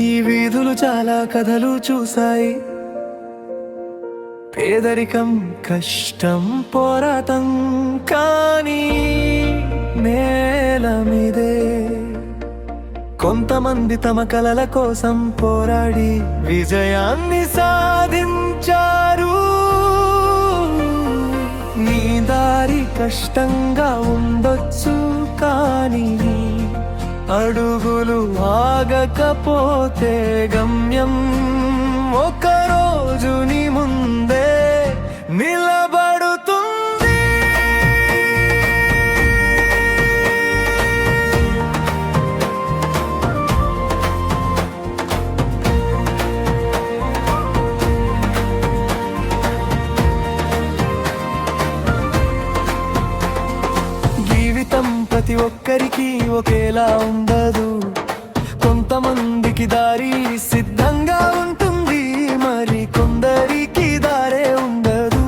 ఈ వీధులు చాలా కథలు చూశాయి. పేదరికం, కష్టం, పోరాటం, కానీ నేల మీదే కొంతమంది తమ కలల కోసం పోరాడి విజయాన్ని సాధించారు. నీ దారి కష్టంగా ఉండొచ్చు, కానీ అడుగులు ఆగకపోతే గమ్యం ఒకరోజు నీ ముందే నిలబడుతుంది. జీవితం ప్రతి ఒక్కరికి ఒకేలా ఉండదు. కొంతమందికి దారి సిద్ధంగా ఉంటుంది, మరి కొందరికి దారే ఉండదు.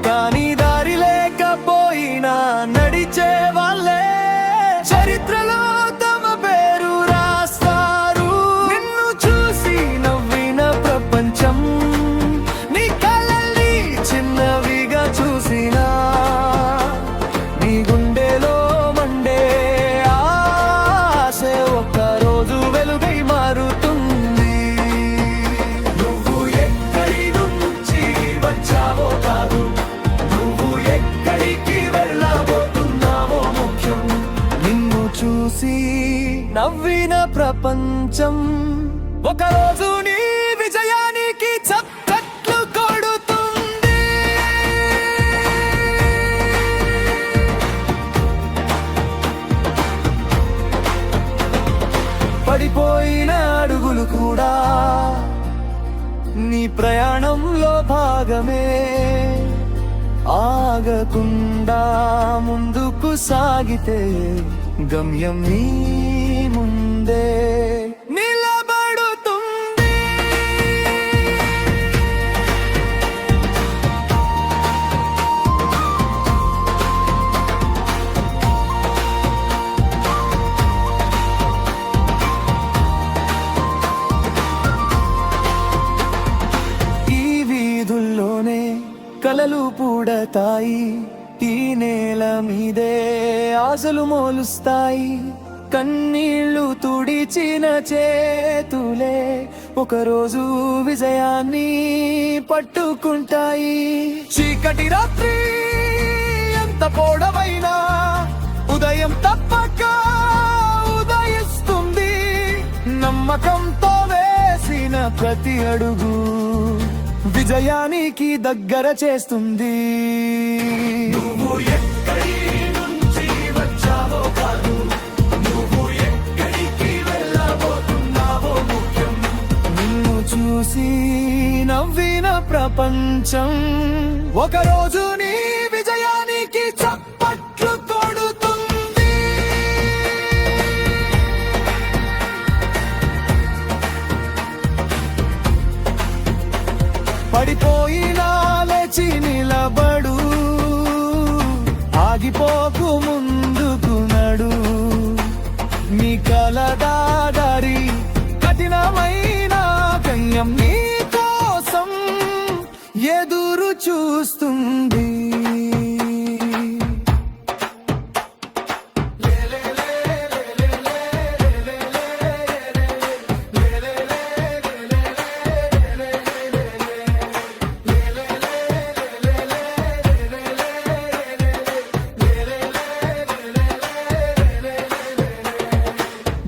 కానీ దారి లేకపోయినా నడిచే వాళ్ళే చరిత్రలో తమ పేరు రాస్తారు. నిన్ను చూసి నవ్విన ప్రపంచం నీ కలల్ని చిన్నవిగా చూసినా నీ గుండెలో మండే ఆశ ఒక్కరోజు వెలుగై మారుతుంది. నువ్వు ఎక్కడి నుంచి వచ్చావో కాదు, నువ్వు ఎక్కడికి వెళ్ళబోతున్నావో ముఖ్యం. నిన్ను చూసి నవ్విన ప్రపంచం ఒకరోజు నీ విజయానికి చప్పట్లు కొడుతుంది. పడిపోయిన అడుగులు కూడా నీ ప్రయాణంలో భాగమే. ఆగకుండా ముందుకు సాగితే గమ్యం నీ ముందే నిలబడుతుంది. ఈ వీధుల్లోనే కలలు పూడతాయి, ఈ నేల మీదే ఆశలు మోలుస్తాయి. కన్నీళ్లు తుడిచిన చేతులే ఒకరోజు విజయాన్ని పట్టుకుంటాయి. చీకటి రాత్రి ఎంత పొడవైనా ఉదయం తప్పక ఉదయిస్తుంది. నమ్మకంతో వేసిన ప్రతి అడుగు విజయానికి దగ్గర చేస్తుంది. నువ్వు ఎక్కడి నుంచి వచ్చావో కాదు, నువ్వు ఎక్కడికి వెళ్ళబోతున్నావో ముఖ్యం. నిన్ను చూసి నవ్విన ప్రపంచం ఒకరోజు నీ విజయానికి చప్పట్లు కొడుతుంది. పడిపోయినా లేచి నిలబడు, ఆగిపోకు ముందుకు నడు. నీ కలదారి కఠినమైన గమ్యం నీ కోసం ఎదురు చూస్తుంది.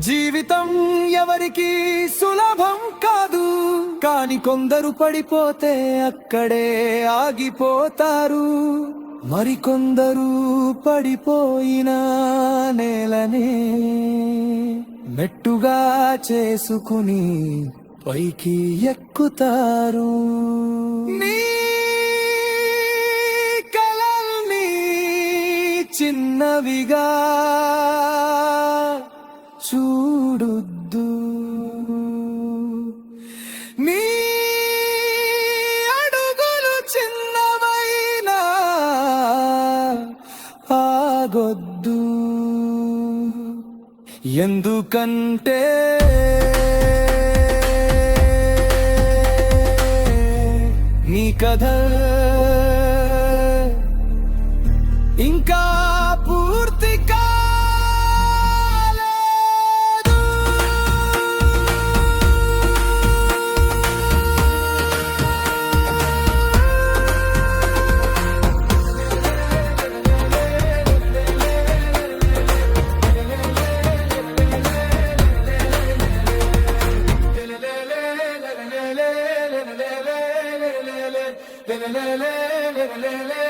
జీవితం ఎవరికి సులభం కాదు, కానీ కొందరు పడిపోతే అక్కడే ఆగిపోతారు. మరికొందరు పడిపోయిన నేలనే మెట్టుగా చేసుకుని పైకి ఎక్కుతారు. నీ కలల్ని చిన్నవిగా చూడొద్దు. నీ అడుగులు చిన్నవైనా ఆగొద్దు. ఎందుకంటే కథ ఇంకా పూర్తి కాలేదు. లే లే లే లే లే లే లే లే లే లే లే లే